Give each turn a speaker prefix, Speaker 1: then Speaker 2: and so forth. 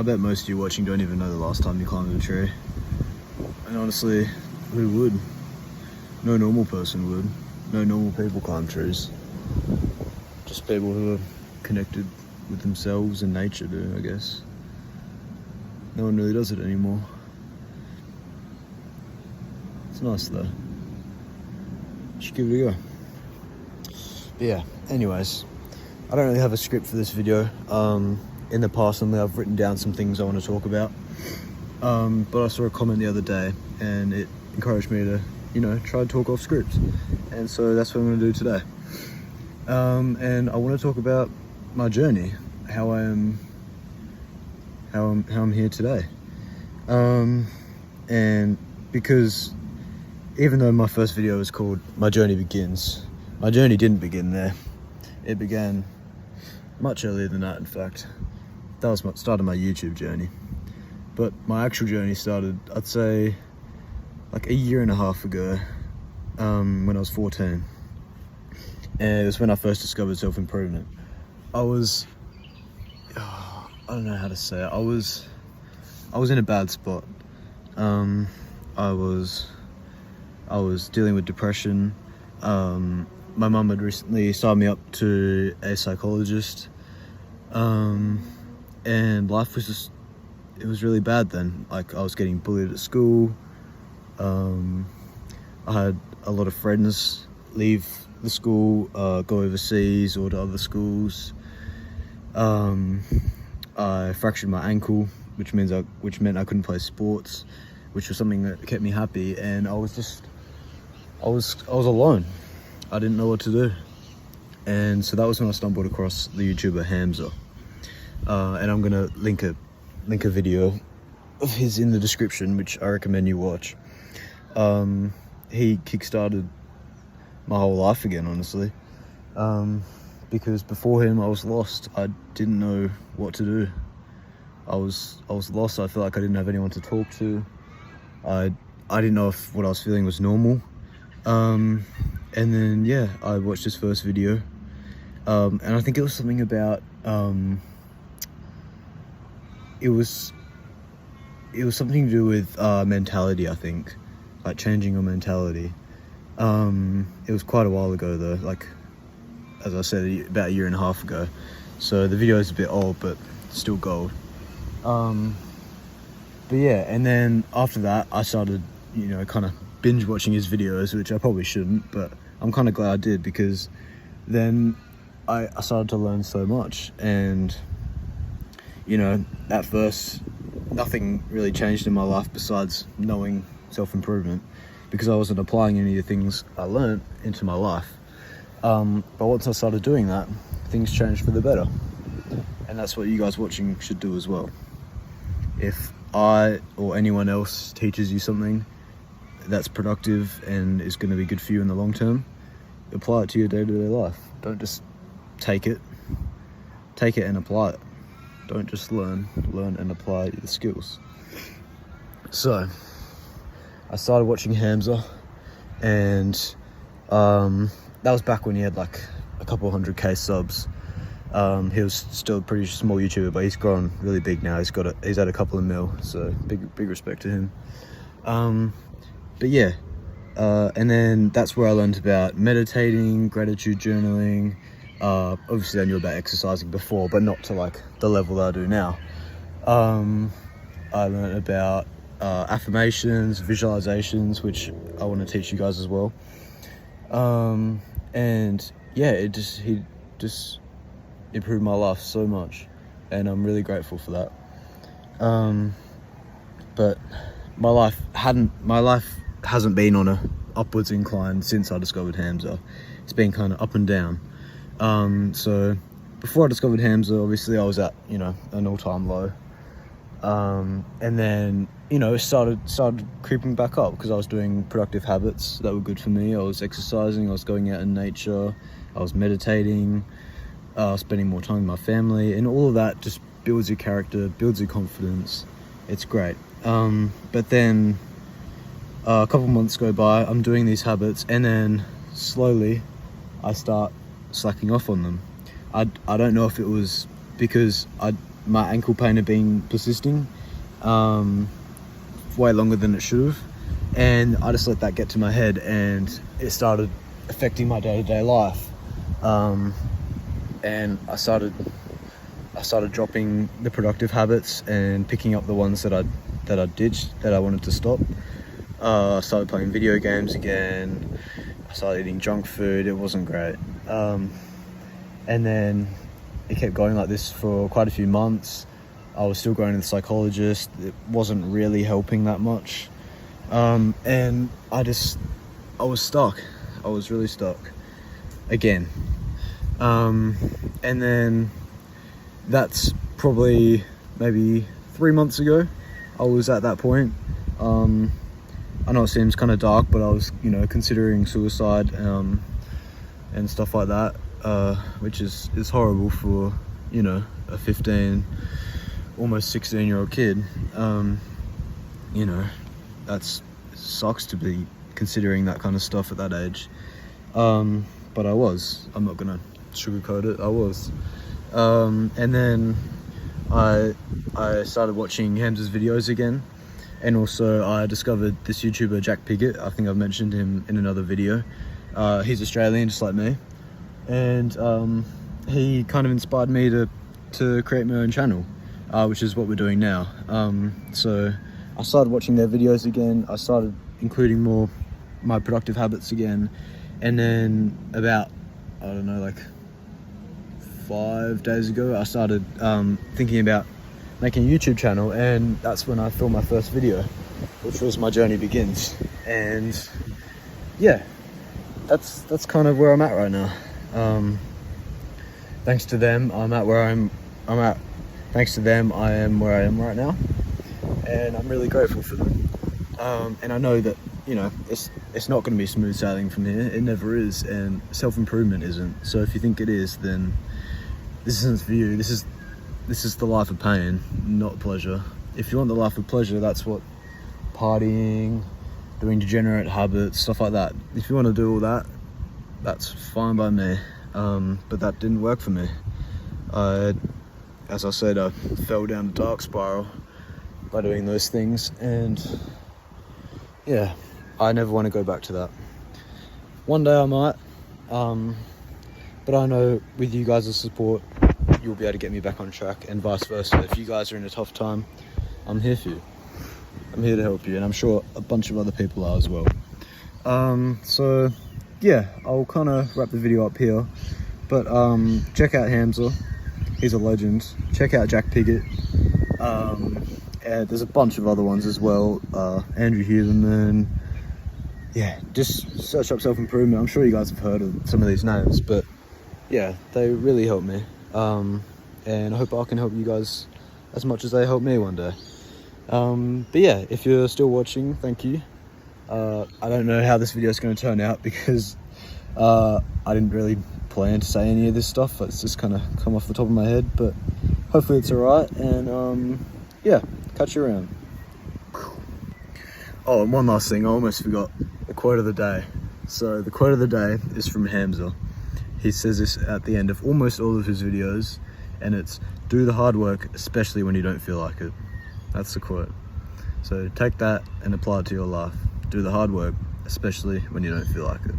Speaker 1: I bet most of you watching don't even know the last time you climbed a tree. And honestly, who would? No normal person would. No normal people climb trees. Just people who are connected with themselves and nature do, I guess. No one really does it anymore. It's nice though. You should give it a go. But yeah, anyways, I don't really have a script for this video. In the past, I've written down some things I want to talk about. But I saw a comment the other day and it encouraged me to, try to talk off script. And so that's what I'm going to do today. And I want to talk about my journey, how I'm here today. And because even though my first video was called My Journey Begins, my journey didn't begin there. It began much earlier than that, in fact. That was what started my YouTube journey. But my actual journey started, I'd say, like a year and a half ago, when I was 14. And it was when I first discovered self-improvement. I don't know how to say it. I was in a bad spot. I was dealing with depression. My mum had recently signed me up to a psychologist. And life was it was really bad then. Like, I was getting bullied at school. I had a lot of friends leave the school, go overseas or to other schools. I fractured my ankle, which meant I couldn't play sports, which was something that kept me happy. And I was alone. I didn't know what to do. And so that was when I stumbled across the YouTuber Hamza. And I'm gonna link a video of his in the description, which I recommend you watch. He kickstarted my whole life again, honestly. Because before him I was lost. I didn't know what to do. I was lost. I felt like I didn't have anyone to talk to. I didn't know if what I was feeling was normal. And then yeah, I watched his first video. And I think it was something about it was something to do with mentality, I think, like changing your mentality. It was quite a while ago though, like, as I said, about a year and a half ago. So the video is a bit old, but still gold. But yeah, and then after that, I started, kind of binge watching his videos, which I probably shouldn't, but I'm kind of glad I did, because then I started to learn so much. And, at first, nothing really changed in my life besides knowing self-improvement, because I wasn't applying any of the things I learned into my life. But once I started doing that, things changed for the better. And that's what you guys watching should do as well. If I or anyone else teaches you something that's productive and is going to be good for you in the long term, apply it to your day-to-day life. Don't just take it and apply it. Don't just learn and apply the skills. So I started watching Hamza, and that was back when he had like a couple 100k subs. He was still a pretty small YouTuber, but he's grown really big now. He's had a couple of mil, so big respect to him. But yeah, and then that's where I learned about meditating, gratitude journaling. Obviously I knew about exercising before, but not to like the level that I do now. I learned about affirmations, visualizations, which I want to teach you guys as well. And yeah, he just improved my life so much, and I'm really grateful for that. But my life hasn't been on a upwards incline since I discovered Hamza. It's been kind of up and down. So before I discovered Hamza, obviously I was at, an all-time low. And then, it started creeping back up, because I was doing productive habits that were good for me. I was exercising, I was going out in nature, I was meditating, spending more time with my family, and all of that just builds your character, builds your confidence. It's great. But then a couple months go by, I'm doing these habits, and then slowly I start slacking off on them. I don't know if it was because I my ankle pain had been persisting way longer than it should have, and I just let that get to my head, and it started affecting my day-to-day life. And I started dropping the productive habits and picking up the ones that I ditched, that I wanted to stop. I started playing video games again. I started eating junk food. It wasn't great. And then it kept going like this for quite a few months. I was still going to the psychologist. It wasn't really helping that much. And I was stuck. I was really stuck again. And then that's probably maybe 3 months ago. I was at that point. I know it seems kind of dark, but I was, considering suicide and stuff like that, which is horrible for, a 15, almost 16-year-old kid. That sucks to be considering that kind of stuff at that age. But I was. I'm not gonna sugarcoat it. I was. And then I started watching Hamza's videos again. And also I discovered this YouTuber, Jack Piggott. I think I've mentioned him in another video. He's Australian, just like me. And he kind of inspired me to create my own channel, which is what we're doing now. So I started watching their videos again. I started including more my productive habits again. And then about, 5 days ago, I started thinking about making a YouTube channel, and that's when I filmed my first video, which was My Journey Begins. And yeah, that's kind of where I'm at right now. Thanks to them, I'm at where I'm at. Thanks to them, I am where I am right now, and I'm really grateful for them. And I know that it's not going to be smooth sailing from here. It never is, and self-improvement isn't. So if you think it is, then this isn't for you. This is the life of pain, not pleasure. If you want the life of pleasure, that's what partying, doing degenerate habits, stuff like that. If you want to do all that, that's fine by me. But that didn't work for me. As I said, I fell down a dark spiral by doing those things, and yeah, I never want to go back to that. One day I might, but I know with you guys' support, you'll be able to get me back on track, and vice versa. If you guys are in a tough time, I'm here for you. I'm here to help you, and I'm sure a bunch of other people are as well. So yeah, I'll kind of wrap the video up here, but check out Hamza. He's a legend. Check out Jack Piggott. There's a bunch of other ones as well. Andrew Huberman. Yeah, just search up self-improvement. I'm sure you guys have heard of some of these names, but yeah, they really helped me. And I hope I can help you guys as much as they helped me one day. But yeah, if you're still watching, thank you. I don't know how this video is going to turn out, because I didn't really plan to say any of this stuff. It's just kind of come off the top of my head, but hopefully it's alright. And yeah, catch you around. Oh, and one last thing, I almost forgot the quote of the day. So the quote of the day is from Hamza. He says this at the end of almost all of his videos, and it's, do the hard work, especially when you don't feel like it. That's the quote. So take that and apply it to your life. Do the hard work, especially when you don't feel like it.